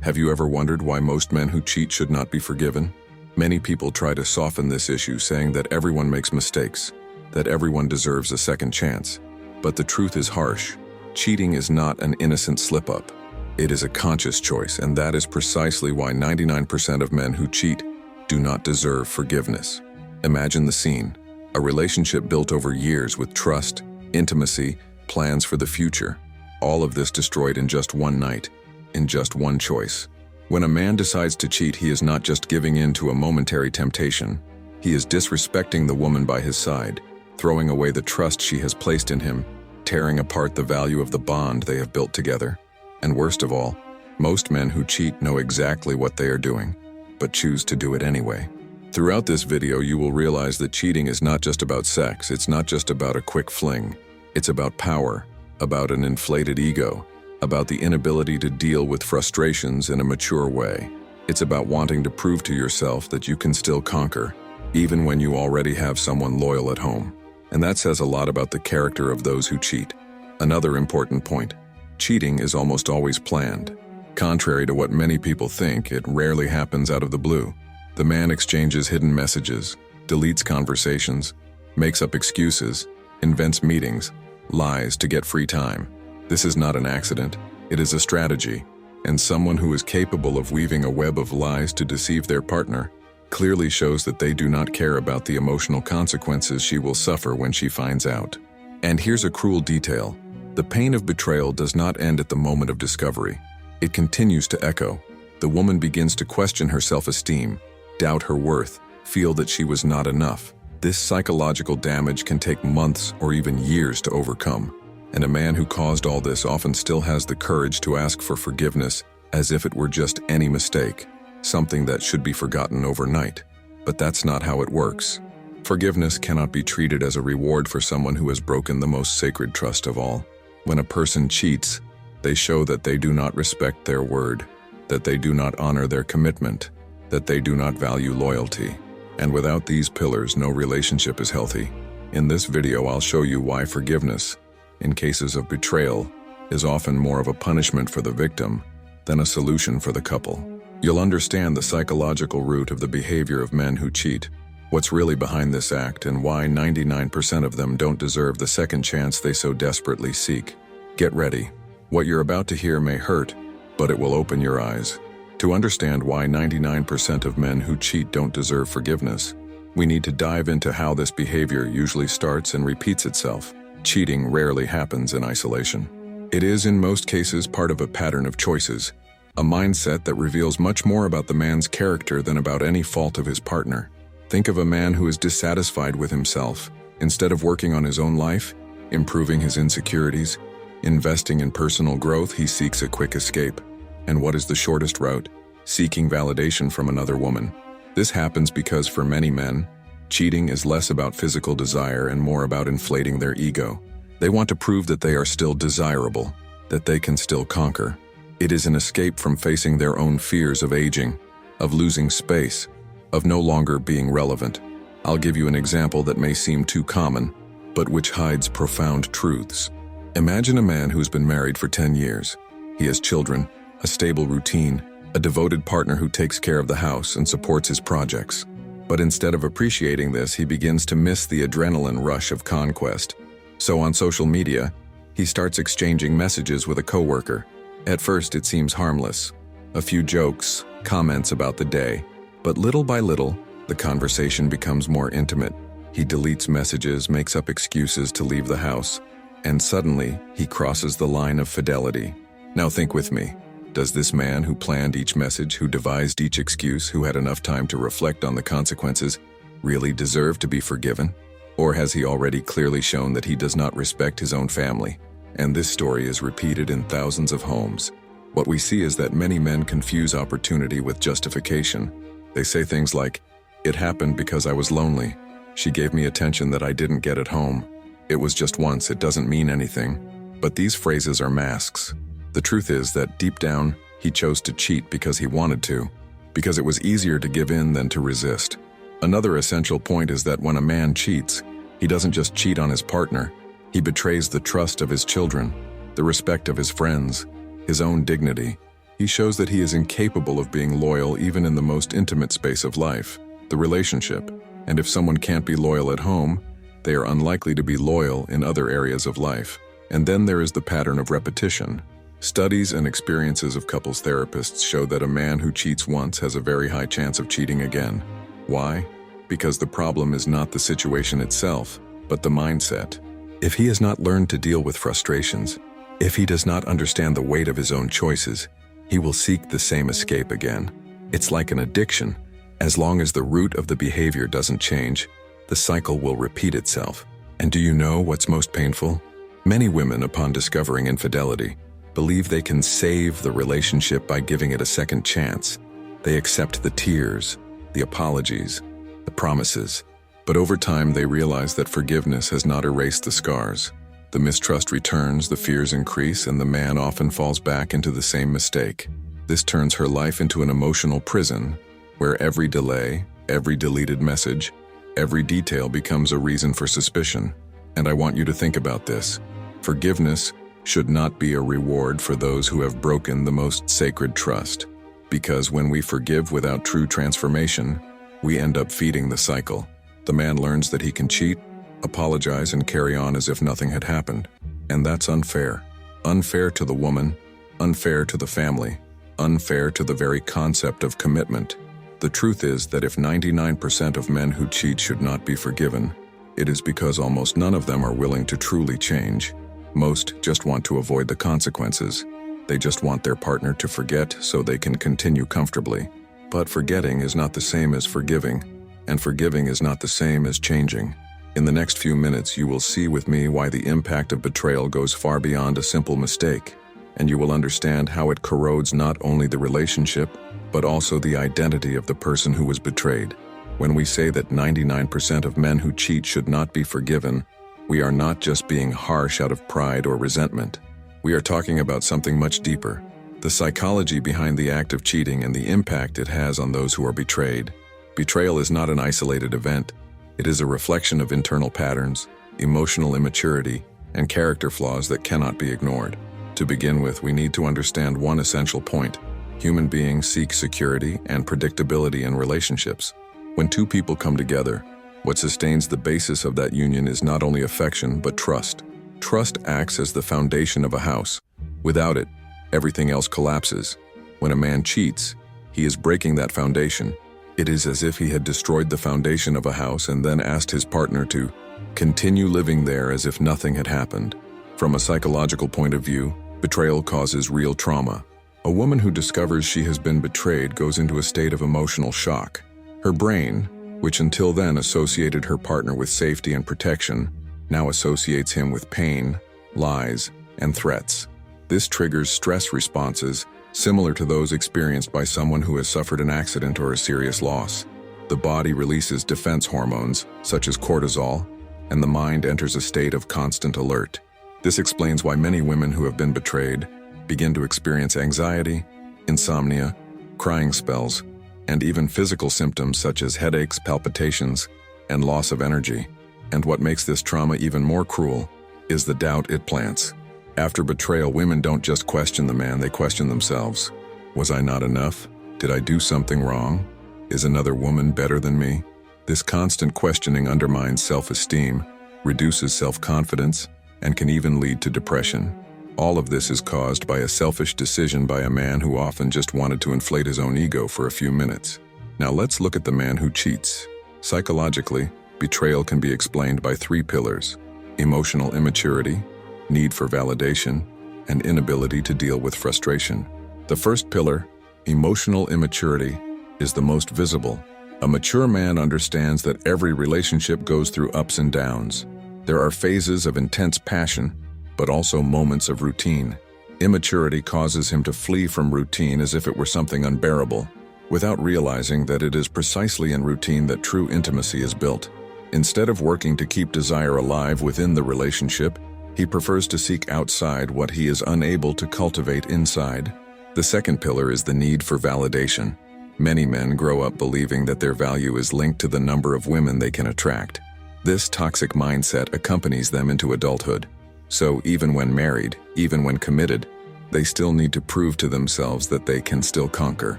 Have you ever wondered why most men who cheat should not be forgiven? Many people try to soften this issue, saying that everyone makes mistakes, that everyone deserves a second chance. But the truth is harsh. Cheating is not an innocent slip-up. It is a conscious choice, and that is precisely why 99% of men who cheat do not deserve forgiveness. Imagine the scene: a relationship built over years with trust, intimacy, plans for the future. All of this destroyed in just one night, in just one choice. When a man decides to cheat, he is not just giving in to a momentary temptation. He is disrespecting the woman by his side, throwing away the trust she has placed in him, tearing apart the value of the bond they have built together. And worst of all, most men who cheat know exactly what they are doing, but choose to do it anyway. Throughout this video, you will realize that cheating is not just about sex. It's not just about a quick fling. It's about power, about an inflated ego, about the inability to deal with frustrations in a mature way. It's about wanting to prove to yourself that you can still conquer, even when you already have someone loyal at home. And that says a lot about the character of those who cheat. Another important point: cheating is almost always planned. Contrary to what many people think, it rarely happens out of the blue. The man exchanges hidden messages, deletes conversations, makes up excuses, invents meetings, lies to get free time. This is not an accident, it is a strategy, and someone who is capable of weaving a web of lies to deceive their partner clearly shows that they do not care about the emotional consequences she will suffer when she finds out. And here's a cruel detail: the pain of betrayal does not end at the moment of discovery. It continues to echo. The woman begins to question her self-esteem, doubt her worth, feel that she was not enough. This psychological damage can take months or even years to overcome. And a man who caused all this often still has the courage to ask for forgiveness as if it were just any mistake, something that should be forgotten overnight. But that's not how it works. Forgiveness cannot be treated as a reward for someone who has broken the most sacred trust of all. When a person cheats, they show that they do not respect their word, that they do not honor their commitment, that they do not value loyalty. And without these pillars, no relationship is healthy. In this video, I'll show you why forgiveness, in cases of betrayal, is often more of a punishment for the victim than a solution for the couple. You'll understand the psychological root of the behavior of men who cheat, what's really behind this act, and why 99% of them don't deserve the second chance they so desperately seek. Get ready. What you're about to hear may hurt, but it will open your eyes. To understand why 99% of men who cheat don't deserve forgiveness, we need to dive into how this behavior usually starts and repeats itself. Cheating rarely happens in isolation. It is, in most cases, part of a pattern of choices, a mindset that reveals much more about the man's character than about any fault of his partner. Think of a man who is dissatisfied with himself. Instead of working on his own life, improving his insecurities, investing in personal growth, he seeks a quick escape. And what is the shortest route? Seeking validation from another woman. This happens because for many men, cheating is less about physical desire and more about inflating their ego. They want to prove that they are still desirable, that they can still conquer. It is an escape from facing their own fears of aging, of losing space, of no longer being relevant. I'll give you an example that may seem too common, but which hides profound truths. Imagine a man who's been married for 10 years. He has children, a stable routine, a devoted partner who takes care of the house and supports his projects. But instead of appreciating this, he begins to miss the adrenaline rush of conquest. So on social media, he starts exchanging messages with a coworker. At first, it seems harmless. A few jokes, comments about the day. But little by little, the conversation becomes more intimate. He deletes messages, makes up excuses to leave the house, and suddenly, he crosses the line of fidelity. Now think with me. Does this man who planned each message, who devised each excuse, who had enough time to reflect on the consequences, really deserve to be forgiven? Or has he already clearly shown that he does not respect his own family? And this story is repeated in thousands of homes. What we see is that many men confuse opportunity with justification. They say things like, "It happened because I was lonely. She gave me attention that I didn't get at home. It was just once, it doesn't mean anything." But these phrases are masks. The truth is that deep down, he chose to cheat because he wanted to, because it was easier to give in than to resist. Another essential point is that when a man cheats, he doesn't just cheat on his partner, he betrays the trust of his children, the respect of his friends, his own dignity. He shows that he is incapable of being loyal even in the most intimate space of life, the relationship. And if someone can't be loyal at home, they are unlikely to be loyal in other areas of life. And then there is the pattern of repetition. Studies and experiences of couples therapists show that a man who cheats once has a very high chance of cheating again. Why? Because the problem is not the situation itself, but the mindset. If he has not learned to deal with frustrations, if he does not understand the weight of his own choices, he will seek the same escape again. It's like an addiction. As long as the root of the behavior doesn't change, the cycle will repeat itself. And do you know what's most painful? Many women, upon discovering infidelity, believe they can save the relationship by giving it a second chance. They accept the tears, the apologies, the promises. But over time they realize that forgiveness has not erased the scars. The mistrust returns, the fears increase, and the man often falls back into the same mistake. This turns her life into an emotional prison, where every delay, every deleted message, every detail becomes a reason for suspicion. And I want you to think about this. Forgiveness should not be a reward for those who have broken the most sacred trust. Because when we forgive without true transformation, we end up feeding the cycle. The man learns that he can cheat, apologize, and carry on as if nothing had happened. And that's unfair. Unfair to the woman, unfair to the family, unfair to the very concept of commitment. The truth is that if 99% of men who cheat should not be forgiven, it is because almost none of them are willing to truly change. Most just want to avoid the consequences. They just want their partner to forget so they can continue comfortably. But forgetting is not the same as forgiving, and forgiving is not the same as changing. In the next few minutes, you will see with me why the impact of betrayal goes far beyond a simple mistake, and you will understand how it corrodes not only the relationship, but also the identity of the person who was betrayed. When we say that 99% of men who cheat should not be forgiven, we are not just being harsh out of pride or resentment. We are talking about something much deeper, the psychology behind the act of cheating and the impact it has on those who are betrayed. Betrayal is not an isolated event. It is a reflection of internal patterns, emotional immaturity, and character flaws that cannot be ignored. To begin with, we need to understand one essential point. Human beings seek security and predictability in relationships. When two people come together, what sustains the basis of that union is not only affection, but trust. Trust acts as the foundation of a house. Without it, everything else collapses. When a man cheats, he is breaking that foundation. It is as if he had destroyed the foundation of a house and then asked his partner to continue living there as if nothing had happened. From a psychological point of view, betrayal causes real trauma. A woman who discovers she has been betrayed goes into a state of emotional shock. Her brain, which until then associated her partner with safety and protection, now associates him with pain, lies, and threats. This triggers stress responses similar to those experienced by someone who has suffered an accident or a serious loss. The body releases defense hormones, such as cortisol, and the mind enters a state of constant alert. This explains why many women who have been betrayed begin to experience anxiety, insomnia, crying spells, and even physical symptoms such as headaches, palpitations, and loss of energy. And what makes this trauma even more cruel is the doubt it plants. After betrayal, women don't just question the man, they question themselves. Was I not enough? Did I do something wrong? Is another woman better than me? This constant questioning undermines self-esteem, reduces self-confidence, and can even lead to depression. All of this is caused by a selfish decision by a man who often just wanted to inflate his own ego for a few minutes. Now let's look at the man who cheats. Psychologically, betrayal can be explained by three pillars: emotional immaturity, need for validation, and inability to deal with frustration. The first pillar, emotional immaturity, is the most visible. A mature man understands that every relationship goes through ups and downs. There are phases of intense passion, but also moments of routine. Immaturity causes him to flee from routine as if it were something unbearable, without realizing that it is precisely in routine that true intimacy is built. Instead of working to keep desire alive within the relationship, he prefers to seek outside what he is unable to cultivate inside. The second pillar is the need for validation. Many men grow up believing that their value is linked to the number of women they can attract. This toxic mindset accompanies them into adulthood. So even when married, even when committed, They still need to prove to themselves that they can still conquer.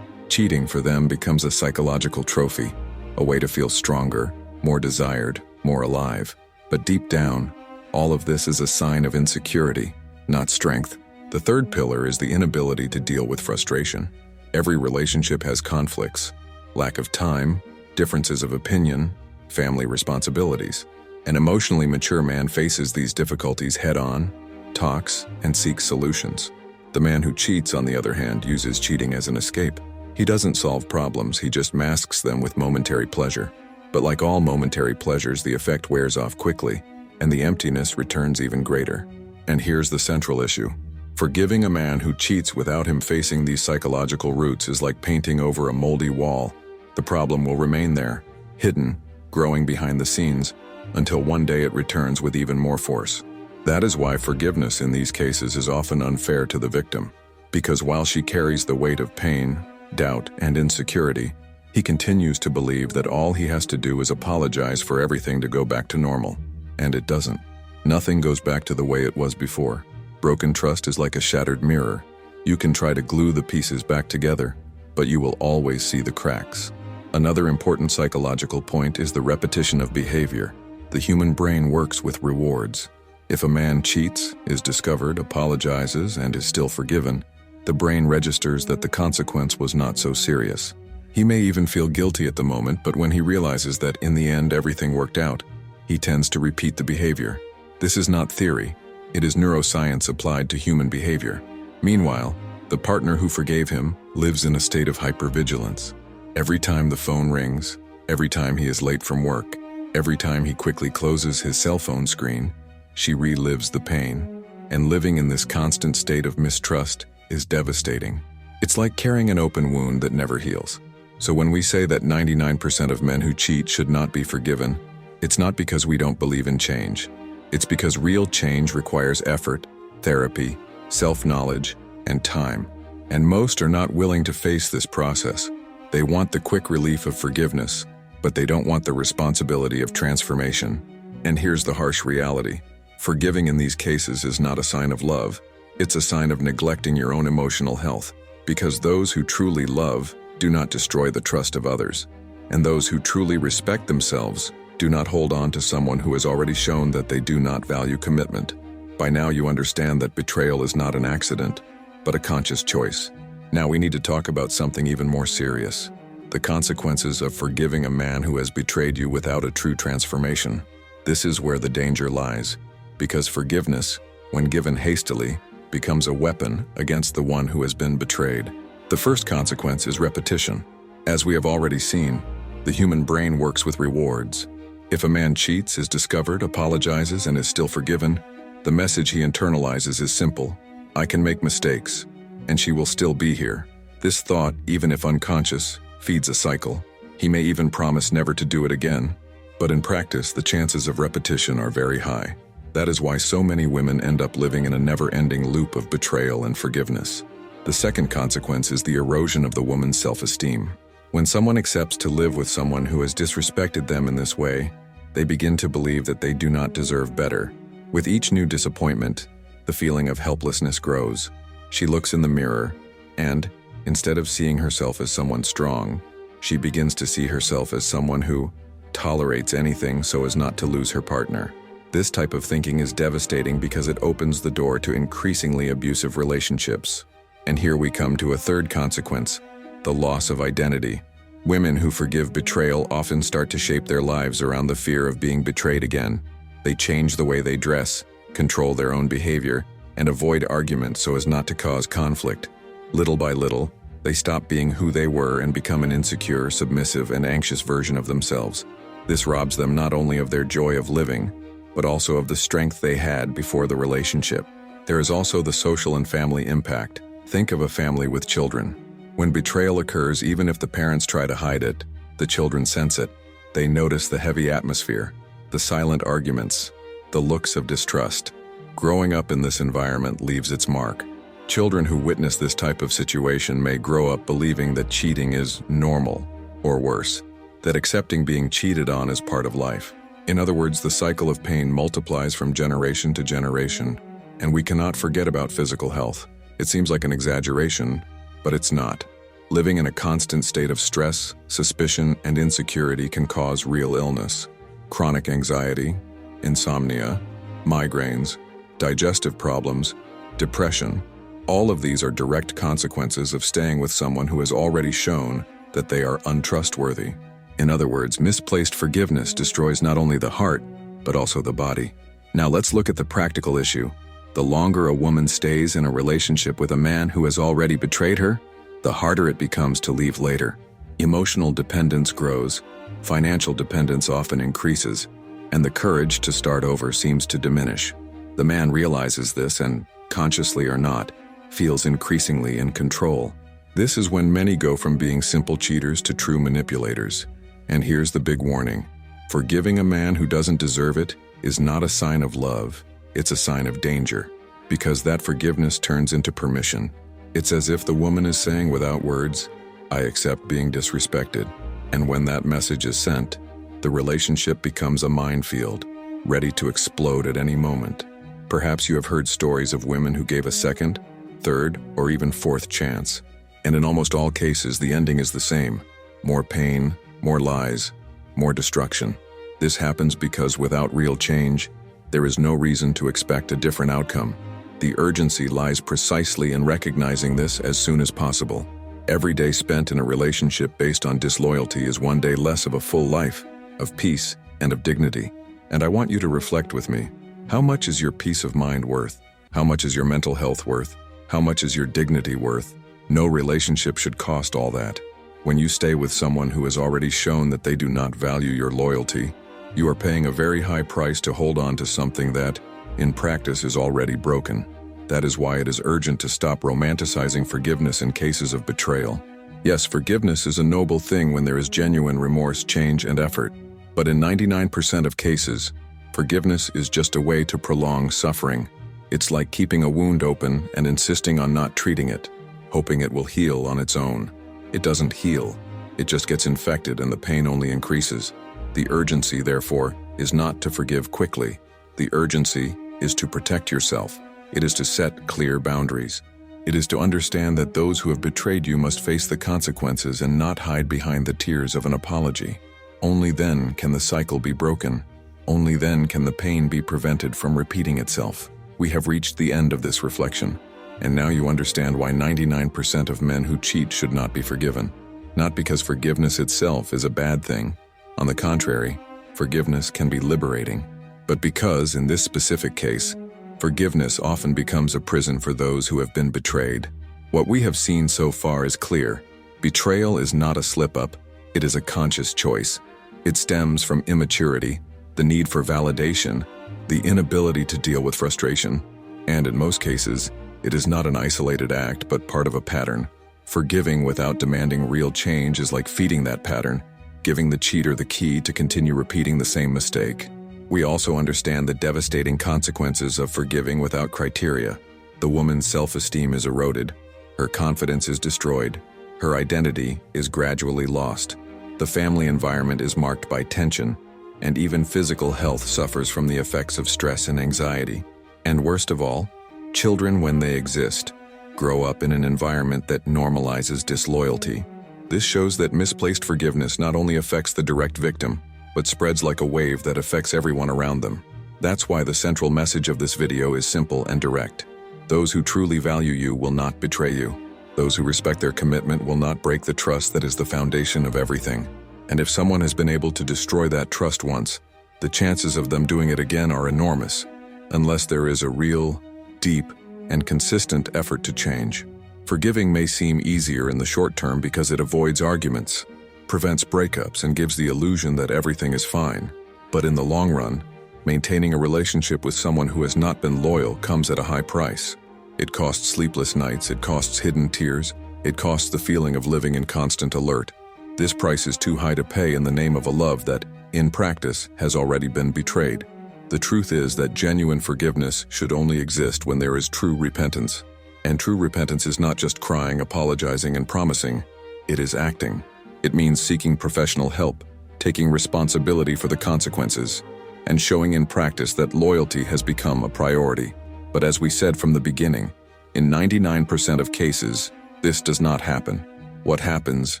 Cheating for them becomes a psychological trophy, a way to feel stronger, more desired, more alive. But deep down, all of this is a sign of insecurity, not strength. The third pillar is the inability to deal with frustration. Every relationship has conflicts, lack of time, differences of opinion, family responsibilities. An emotionally mature man faces these difficulties head-on, talks, and seeks solutions. The man who cheats, on the other hand, uses cheating as an escape. He doesn't solve problems, he just masks them with momentary pleasure. But like all momentary pleasures, the effect wears off quickly, and the emptiness returns even greater. And here's the central issue. Forgiving a man who cheats without him facing these psychological roots is like painting over a moldy wall. The problem will remain there, hidden, growing behind the scenes, until one day it returns with even more force. That is why forgiveness in these cases is often unfair to the victim. Because while she carries the weight of pain, doubt, and insecurity, he continues to believe that all he has to do is apologize for everything to go back to normal. And it doesn't. Nothing goes back to the way it was before. Broken trust is like a shattered mirror. You can try to glue the pieces back together, but you will always see the cracks. Another important psychological point is the repetition of behavior. The human brain works with rewards. If a man cheats, is discovered, apologizes, and is still forgiven, the brain registers that the consequence was not so serious. He may even feel guilty at the moment, but when he realizes that in the end everything worked out, he tends to repeat the behavior. This is not theory. It is neuroscience applied to human behavior. Meanwhile, the partner who forgave him lives in a state of hypervigilance. Every time the phone rings, every time he is late from work, every time he quickly closes his cell phone screen, she relives the pain. And living in this constant state of mistrust is devastating. It's like carrying an open wound that never heals. So when we say that 99% of men who cheat should not be forgiven, it's not because we don't believe in change. It's because real change requires effort, therapy, self-knowledge, and time. And most are not willing to face this process. They want the quick relief of forgiveness, but they don't want the responsibility of transformation. And here's the harsh reality. Forgiving in these cases is not a sign of love. It's a sign of neglecting your own emotional health, because those who truly love do not destroy the trust of others, and those who truly respect themselves do not hold on to someone who has already shown that they do not value commitment. By now you understand that betrayal is not an accident, but a conscious choice. Now we need to talk about something even more serious: the consequences of forgiving a man who has betrayed you without a true transformation. This is where the danger lies, because forgiveness, when given hastily, becomes a weapon against the one who has been betrayed. The first consequence is repetition. As we have already seen, the human brain works with rewards. If a man cheats, is discovered, apologizes, and is still forgiven, the message he internalizes is simple: I can make mistakes, and she will still be here. This thought, even if unconscious, feeds a cycle. He may even promise never to do it again, but in practice, the chances of repetition are very high. That is why so many women end up living in a never-ending loop of betrayal and forgiveness. The second consequence is the erosion of the woman's self-esteem. When someone accepts to live with someone who has disrespected them in this way, they begin to believe that they do not deserve better. With each new disappointment, the feeling of helplessness grows. She looks in the mirror, and, instead of seeing herself as someone strong, she begins to see herself as someone who tolerates anything so as not to lose her partner. This type of thinking is devastating because it opens the door to increasingly abusive relationships. And here we come to a third consequence: the loss of identity. Women who forgive betrayal often start to shape their lives around the fear of being betrayed again. They change the way they dress, control their own behavior, and avoid arguments so as not to cause conflict. Little by little, they stop being who they were and become an insecure, submissive, and anxious version of themselves. This robs them not only of their joy of living, but also of the strength they had before the relationship. There is also the social and family impact. Think of a family with children. When betrayal occurs, even if the parents try to hide it, the children sense it. They notice the heavy atmosphere, the silent arguments, the looks of distrust. Growing up in this environment leaves its mark. Children who witness this type of situation may grow up believing that cheating is normal, or worse, that accepting being cheated on is part of life. In other words, the cycle of pain multiplies from generation to generation, and we cannot forget about physical health. It seems like an exaggeration, but it's not. Living in a constant state of stress, suspicion, and insecurity can cause real illness. Chronic anxiety, insomnia, migraines, digestive problems, depression. All of these are direct consequences of staying with someone who has already shown that they are untrustworthy. In other words, misplaced forgiveness destroys not only the heart, but also the body. Now let's look at the practical issue. The longer a woman stays in a relationship with a man who has already betrayed her, the harder it becomes to leave later. Emotional dependence grows, financial dependence often increases, and the courage to start over seems to diminish. The man realizes this and, consciously or not, feels increasingly in control. This is when many go from being simple cheaters to true manipulators. And here's the big warning. Forgiving a man who doesn't deserve it is not a sign of love, it's a sign of danger, because that forgiveness turns into permission. It's as if the woman is saying without words, "I accept being disrespected." And when that message is sent, the relationship becomes a minefield, ready to explode at any moment. Perhaps you have heard stories of women who gave a second, third, or even fourth chance. And in almost all cases, the ending is the same. More pain, more lies, more destruction. This happens because without real change, there is no reason to expect a different outcome. The urgency lies precisely in recognizing this as soon as possible. Every day spent in a relationship based on disloyalty is one day less of a full life, of peace, and of dignity. And I want you to reflect with me. How much is your peace of mind worth? How much is your mental health worth? How much is your dignity worth? No relationship should cost all that. When you stay with someone who has already shown that they do not value your loyalty, you are paying a very high price to hold on to something that, in practice, is already broken. That is why it is urgent to stop romanticizing forgiveness in cases of betrayal. Yes, forgiveness is a noble thing when there is genuine remorse, change, and effort. But in 99% of cases, forgiveness is just a way to prolong suffering. It's like keeping a wound open and insisting on not treating it, hoping it will heal on its own. It doesn't heal. It just gets infected and the pain only increases. The urgency, therefore, is not to forgive quickly. The urgency is to protect yourself. It is to set clear boundaries. It is to understand that those who have betrayed you must face the consequences and not hide behind the tears of an apology. Only then can the cycle be broken. Only then can the pain be prevented from repeating itself. We have reached the end of this reflection, and now you understand why 99% of men who cheat should not be forgiven. Not because forgiveness itself is a bad thing. On the contrary, forgiveness can be liberating. But because, in this specific case, forgiveness often becomes a prison for those who have been betrayed. What we have seen so far is clear. Betrayal is not a slip-up, it is a conscious choice. It stems from immaturity, the need for validation, the inability to deal with frustration, and in most cases, it is not an isolated act but part of a pattern. Forgiving without demanding real change is like feeding that pattern, giving the cheater the key to continue repeating the same mistake. We also understand the devastating consequences of forgiving without criteria. The woman's self-esteem is eroded, her confidence is destroyed, her identity is gradually lost. The family environment is marked by tension, and even physical health suffers from the effects of stress and anxiety. And worst of all, children, when they exist, grow up in an environment that normalizes disloyalty. This shows that misplaced forgiveness not only affects the direct victim, but spreads like a wave that affects everyone around them. That's why the central message of this video is simple and direct. Those who truly value you will not betray you. Those who respect their commitment will not break the trust that is the foundation of everything. And if someone has been able to destroy that trust once, the chances of them doing it again are enormous, unless there is a real, deep, and consistent effort to change. Forgiving may seem easier in the short term because it avoids arguments, prevents breakups, and gives the illusion that everything is fine. But in the long run, maintaining a relationship with someone who has not been loyal comes at a high price. It costs sleepless nights, it costs hidden tears, it costs the feeling of living in constant alert. This price is too high to pay in the name of a love that, in practice, has already been betrayed. The truth is that genuine forgiveness should only exist when there is true repentance. And true repentance is not just crying, apologizing, and promising. It is acting. It means seeking professional help, taking responsibility for the consequences, and showing in practice that loyalty has become a priority. But as we said from the beginning, In 99% of cases, this does not happen. What happens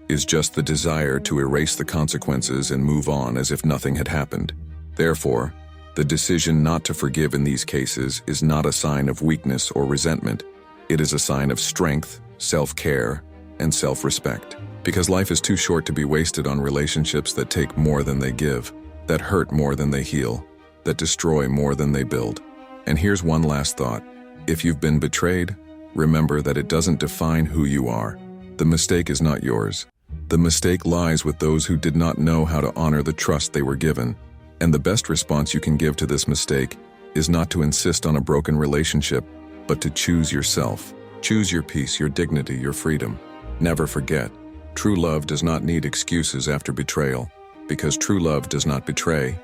is just the desire to erase the consequences and move on as if nothing had happened. Therefore, the decision not to forgive in these cases is not a sign of weakness or resentment. It is a sign of strength, self-care, and self-respect. Because life is too short to be wasted on relationships that take more than they give, that hurt more than they heal, that destroy more than they build. And here's one last thought. If you've been betrayed, remember that it doesn't define who you are. The mistake is not yours. The mistake lies with those who did not know how to honor the trust they were given. And the best response you can give to this mistake is not to insist on a broken relationship, but to choose yourself. Choose your peace, your dignity, your freedom. Never forget, true love does not need excuses after betrayal, because true love does not betray,